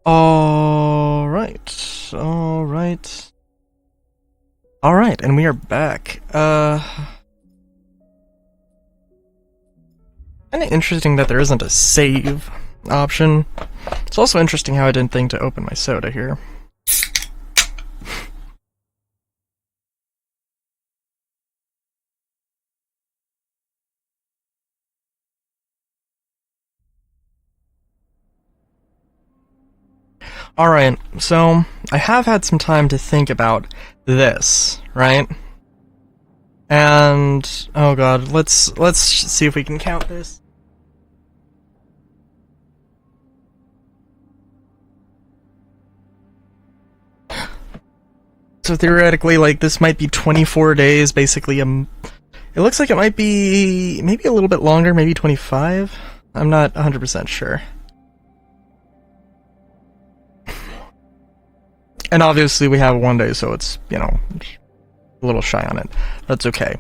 Alright, alright. Alright, and we are back. Kinda interesting that there isn't a save option. It's also interesting how I didn't think to open my soda here. Alright, so I have had some time to think about this, right? And oh god, let's see if we can count this. So theoretically, like, this might be 24 days, basically. It looks like it might be maybe a little bit longer, maybe 25. I'm not 100% sure. And obviously we have 1 day, so it's, you know, a little shy on it. That's okay.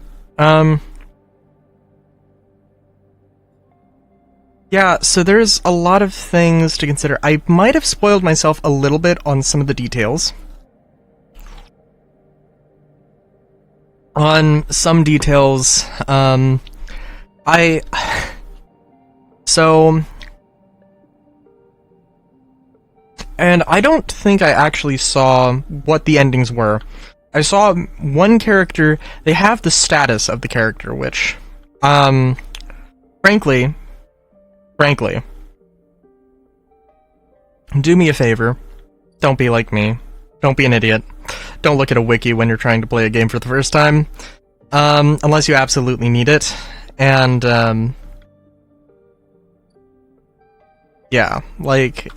Yeah, so there's a lot of things to consider. I might have spoiled myself a little bit on some of the details. On some details, and I don't think I actually saw what the endings were. I saw one character, they have the status of the character, which, frankly, do me a favor. Don't be like me. Don't be an idiot. Don't look at a wiki when you're trying to play a game for the first time. Unless you absolutely need it. And, yeah, like,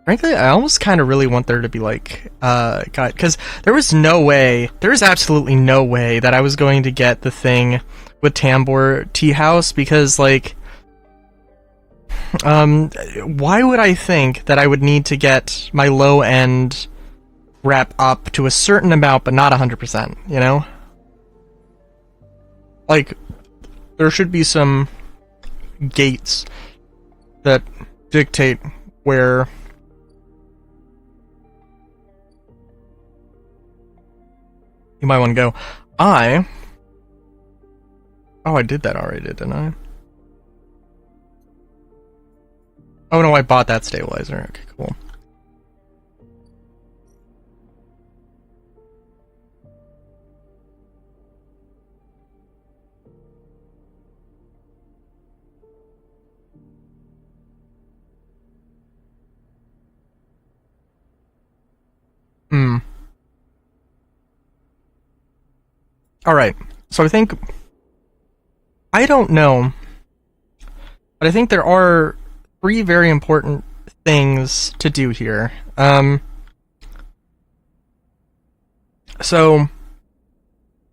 frankly, I almost kind of really want there to be, like, God, because there was absolutely no way that I was going to get the thing with Tambor Tea House, because, like, why would I think that I would need to get my low-end rep up to a certain amount, but not 100%, you know? Like, there should be some gates that dictate where you might want to go. Oh, I did that already, didn't I? Oh no, I bought that stabilizer. Okay, cool. Alright, so I don't know, but I think there are 3 very important things to do here. So,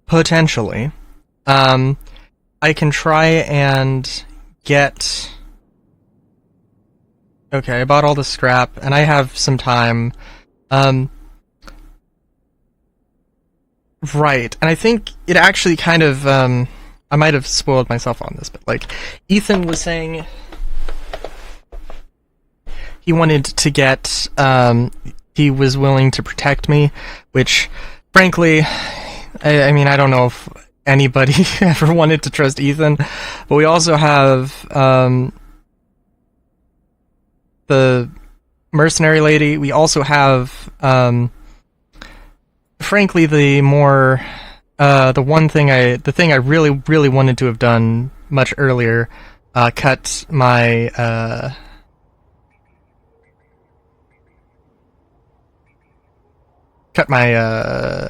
potentially, I can try and get... Okay, I bought all the scrap, and I have some time. Right, and I think it actually kind of, I might have spoiled myself on this, but, like, Ethan was saying he wanted to get, he was willing to protect me, which, frankly, I mean, I don't know if anybody ever wanted to trust Ethan, but we also have, the mercenary lady, we also have, frankly, the thing I really wanted to have done much earlier, cut my,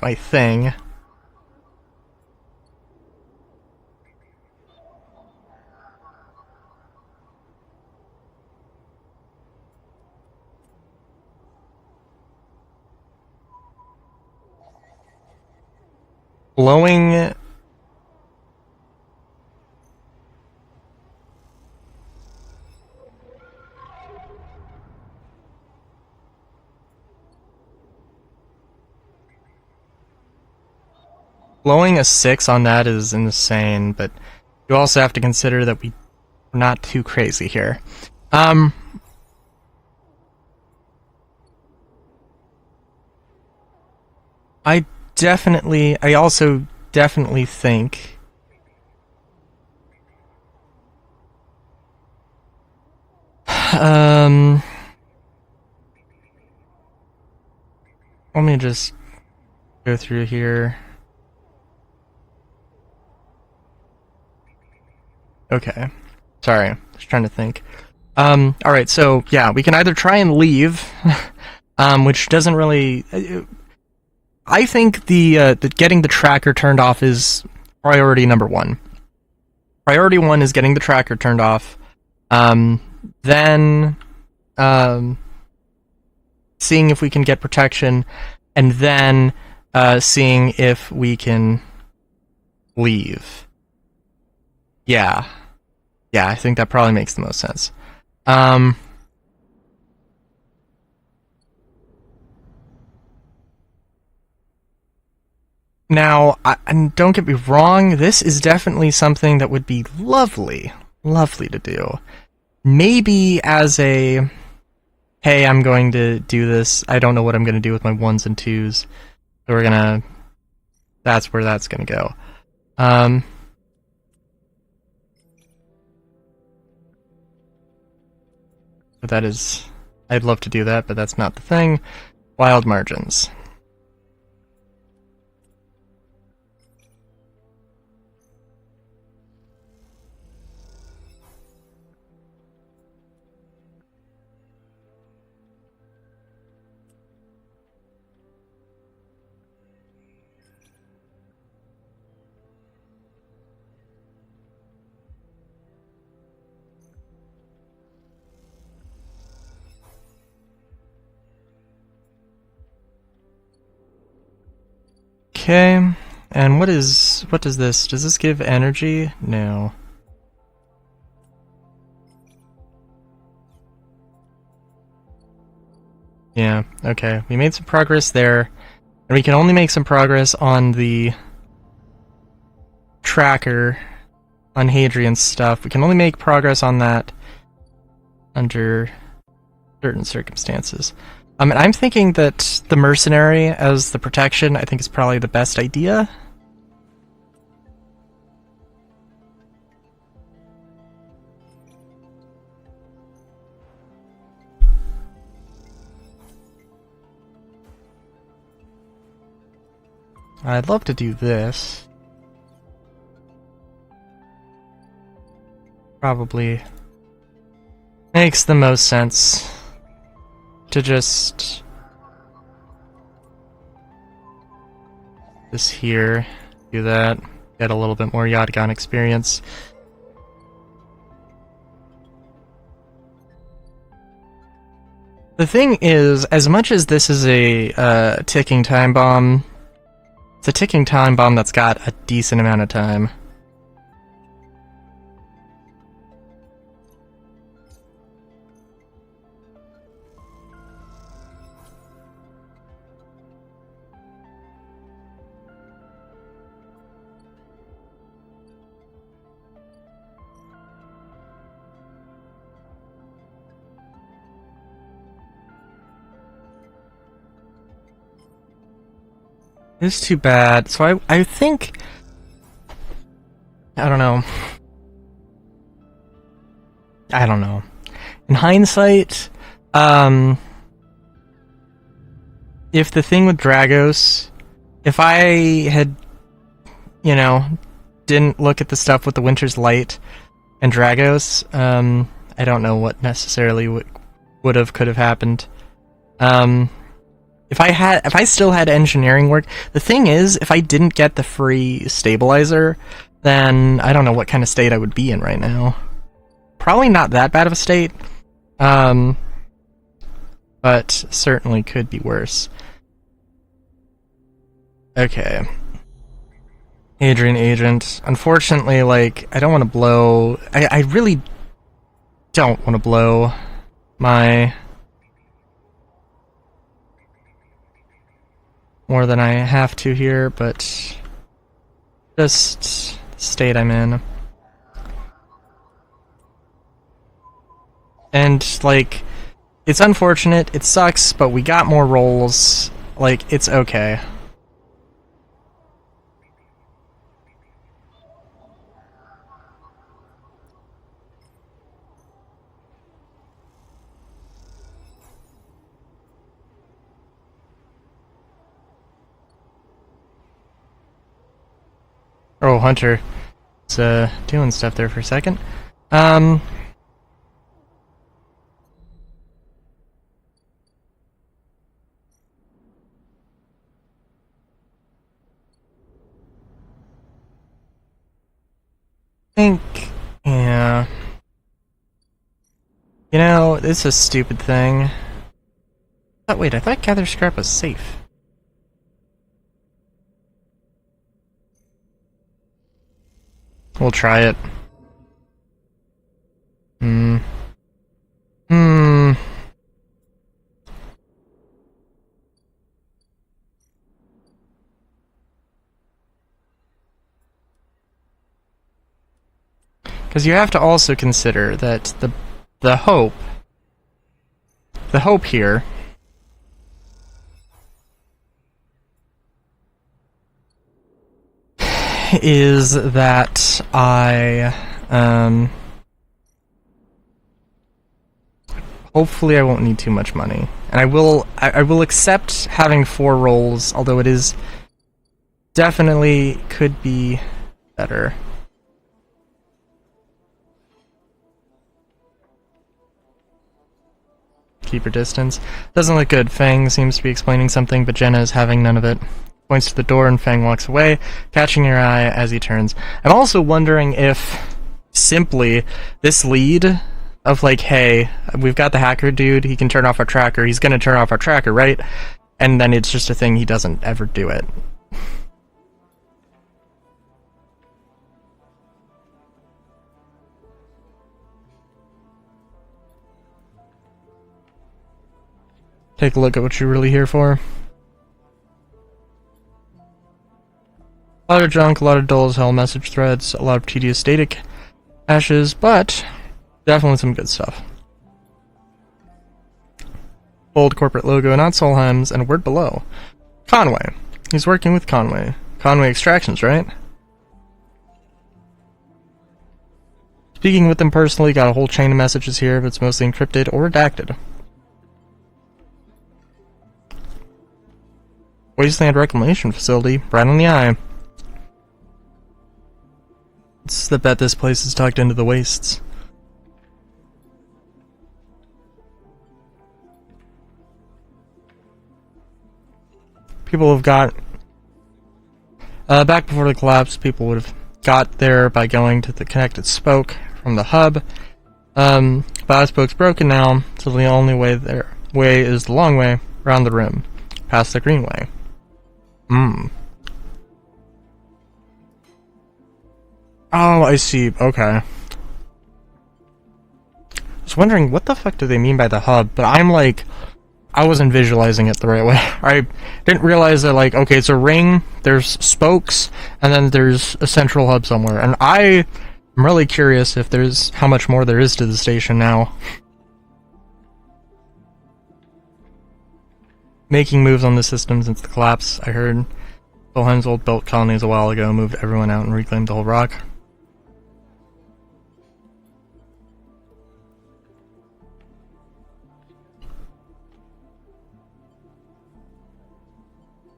my thing. Blowing... Blowing a 6 on that is insane, but you also have to consider that we're not too crazy here. I also definitely think let me just go through here. Okay. Sorry, just trying to think. Alright, so yeah, we can either try and leave, which doesn't really. I think the getting the tracker turned off is priority number one. Priority one is getting the tracker turned off. Then seeing if we can get protection, and then seeing if we can leave. Yeah, I think that probably makes the most sense. Now, and don't get me wrong, this is definitely something that would be lovely to do. Maybe as a, hey, I'm going to do this, I don't know what I'm going to do with my 1s and 2s, so that's where that's going to go. But that is, I'd love to do that, but that's not the thing. Wild margins. Okay, and what does this? Does this give energy? No. Yeah, okay. We made some progress there, and we can only make some progress on the tracker, on Hadrian's stuff. We can only make progress on that under certain circumstances. And I'm thinking that the mercenary as the protection, I think, is probably the best idea. I'd love to do this. Probably makes the most sense to just this here, do that, get a little bit more Yataghan experience. The thing is, as much as this is a ticking time bomb, it's a ticking time bomb that's got a decent amount of time. It's too bad. So I think, I don't know. In hindsight, if the thing with Dragos, if I had, didn't look at the stuff with the Winter's Light and Dragos, I don't know what necessarily could have happened. If I still had engineering work, the thing is, if I didn't get the free stabilizer, then I don't know what kind of state I would be in right now. Probably not that bad of a state, but certainly could be worse. Okay. Hadrian Agent. Unfortunately, I don't want to blow... I really don't want to blow my... more than I have to here, but just the state I'm in. And, it's unfortunate, it sucks, but we got more rolls. It's okay. Oh, Hunter is doing stuff there for a second. think, yeah. You know, it's a stupid thing. Oh, wait, I thought Gather Scrap was safe. We'll try it. Because you have to also consider that the hope here is that hopefully I won't need too much money. And I will accept having 4 rolls, although it is definitely could be better. Keep your distance. Doesn't look good. Fang seems to be explaining something, but Jenna is having none of it. Points to the door and Fang walks away, catching your eye as he turns. I'm also wondering if simply this lead of like, hey, we've got the hacker dude, he can turn off our tracker, he's gonna turn off our tracker, right? And then it's just a thing, he doesn't ever do it. Take a look at what you're really here for. A lot of junk, a lot of dull as hell message threads, a lot of tedious static ashes, but definitely some good stuff. Bold corporate logo, not Solheim's, and a word below. Conway. He's working with Conway. Conway Extractions, right? Speaking with them personally, got a whole chain of messages here, but it's mostly encrypted or redacted. Wasteland Reclamation Facility, right on the eye. It's the bet this place is tucked into the wastes. People have got... back before the collapse, people would have got there by going to the connected spoke from the hub. But that spoke's broken now, so the only way is the long way around the rim, past the greenway. Oh, I see. Okay. I was wondering, what the fuck do they mean by the hub? But I'm like, I wasn't visualizing it the right way. I didn't realize that, like, okay, it's a ring, there's spokes, and then there's a central hub somewhere. And I'm really curious if there's how much more there is to the station now. Making moves on the system since the collapse, I heard. Solheim's old built colonies a while ago moved everyone out and reclaimed the whole rock.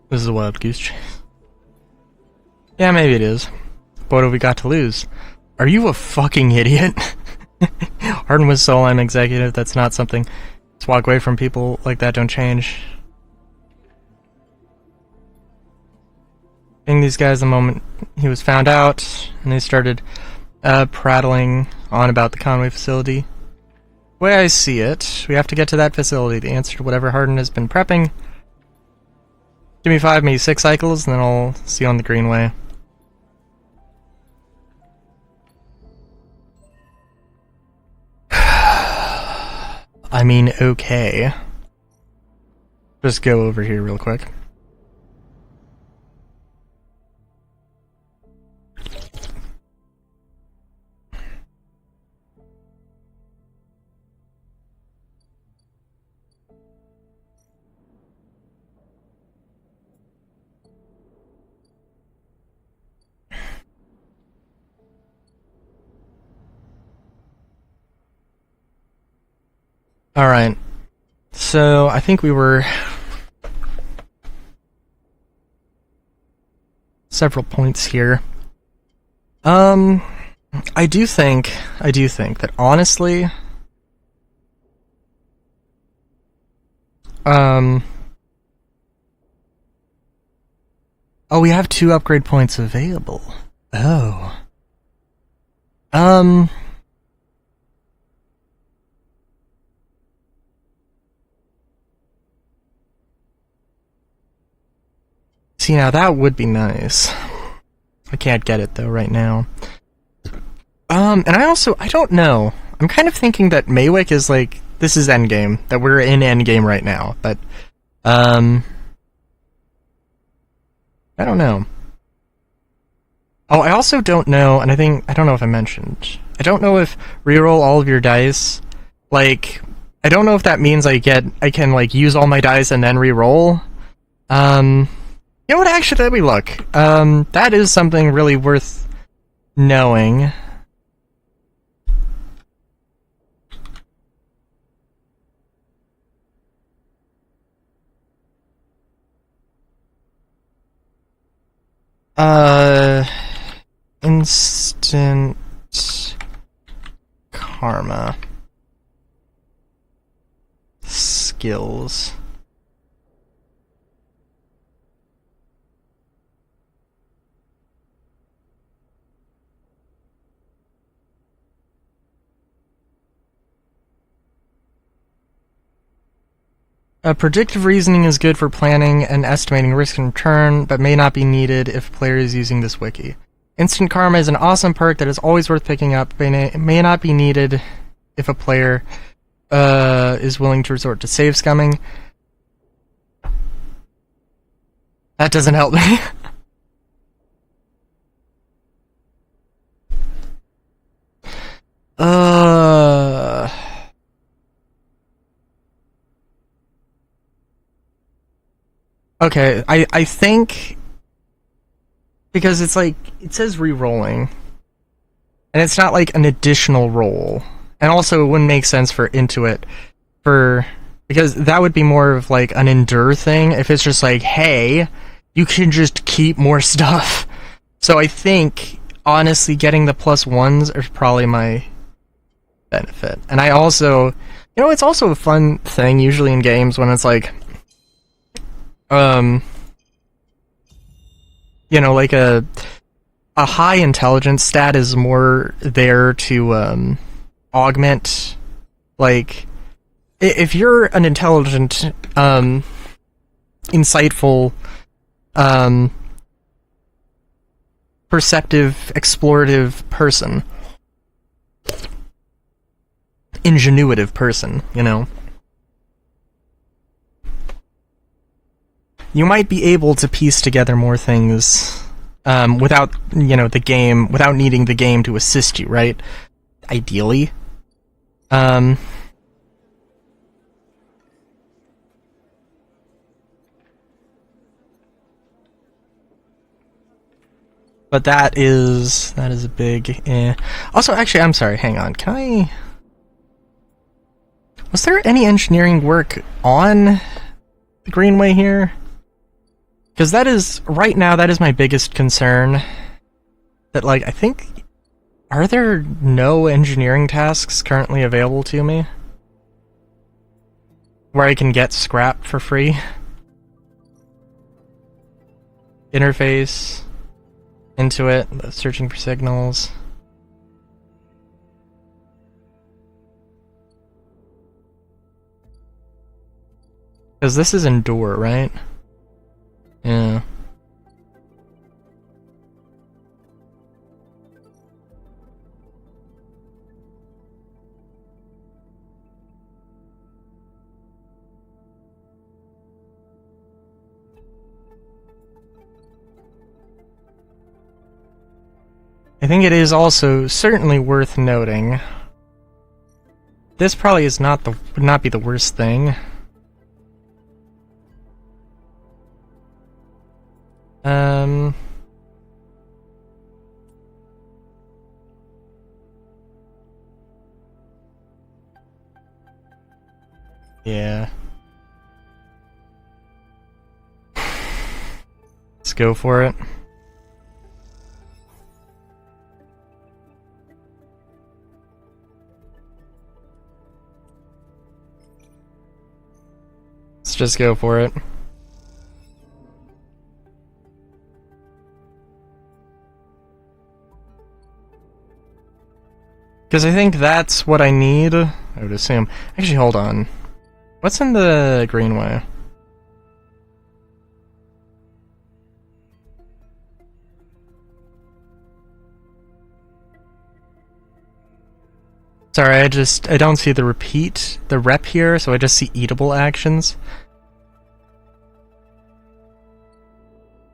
This is a wild goose chase. Yeah, maybe it is. But what have we got to lose? Are you a fucking idiot? Harden was Solheim executive, that's not something. Let's walk away from people like that, don't change. These guys the moment he was found out, and they started prattling on about the Conway facility. The way I see it, we have to get to that facility. The answer to whatever Harden has been prepping. Give me 5, maybe 6 cycles, and then I'll see you on the greenway. I mean, okay. Just go over here real quick. Alright, so I think we were several points here. Um, I do think that honestly, um, oh, we have 2 upgrade points available. Oh. Um, see, now that would be nice. I can't get it though right now. And I don't know. I'm kind of thinking that Maywick is like, this is endgame, that we're in endgame right now, but, I don't know. Oh, I also don't know, and I don't know if I mentioned, I don't know if reroll all of your dice, like, I don't know if that means I can, like, use all my dice and then reroll. You know what, actually, let me look. That is something really worth knowing. Instant karma. Skills. Predictive reasoning is good for planning and estimating risk and return, but may not be needed if a player is using this wiki. Instant Karma is an awesome perk that is always worth picking up, but may not be needed if a player is willing to resort to save scumming. That doesn't help me. Okay, I think because it's like it says re-rolling, and it's not like an additional roll, and also it wouldn't make sense for Intuit because that would be more of like an endure thing if it's just like, hey, you can just keep more stuff. So I think honestly getting the +1s is probably my benefit. And I also, you know, it's also a fun thing usually in games when it's like you know, like a high intelligence stat is more there to augment, like, if you're an intelligent, insightful, perceptive, explorative person, ingenuitive person, you know, you might be able to piece together more things without, you know, without needing the game to assist you, right? Ideally. But that is a big Also, actually, I'm sorry, hang on. Was there any engineering work on the Greenway here? Because that is, right now, that is my biggest concern. That, like, I think... Are there no engineering tasks currently available to me? Where I can get scrap for free? Interface. Intuit. Searching for signals. Because this is Endure, right? Yeah. I think it is also certainly worth noting. This probably is would not be the worst thing. Yeah. Let's go for it. just go for it. Because I think that's what I need, I would assume. Actually, hold on. What's in the greenway? Sorry, I don't see the rep here, so I just see eatable actions.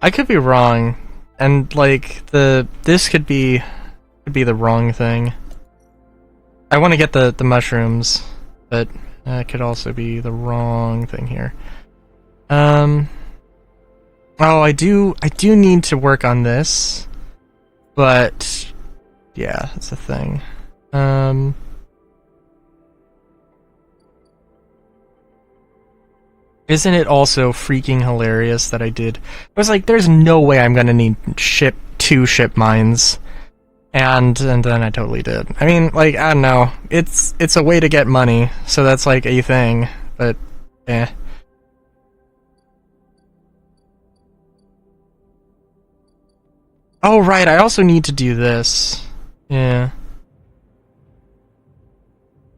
I could be wrong, and like this could be the wrong thing. I want to get the mushrooms, but it could also be the wrong thing here. Oh, I do need to work on this, but yeah, that's the thing. Isn't it also freaking hilarious that I was like, there's no way I'm gonna need 2 ship mines. And then I totally did. I mean, like, I don't know. It's a way to get money, so that's like a thing, but eh. Oh right, I also need to do this. Yeah.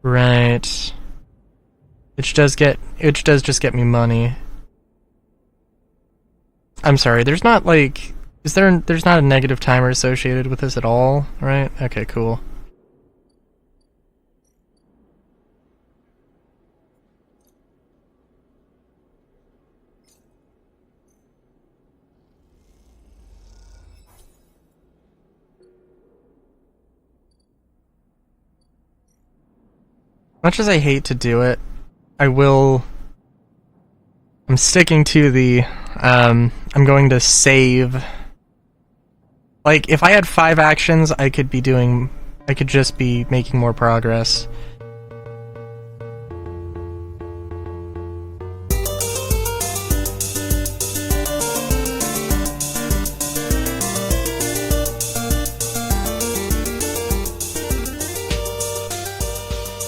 Right. Which does just get me money. I'm sorry, there's not like there's not a negative timer associated with this at all, right? Okay, cool. Much as I hate to do it, I'm sticking to the, I'm going to save. Like, if I had 5 actions, I could just be making more progress.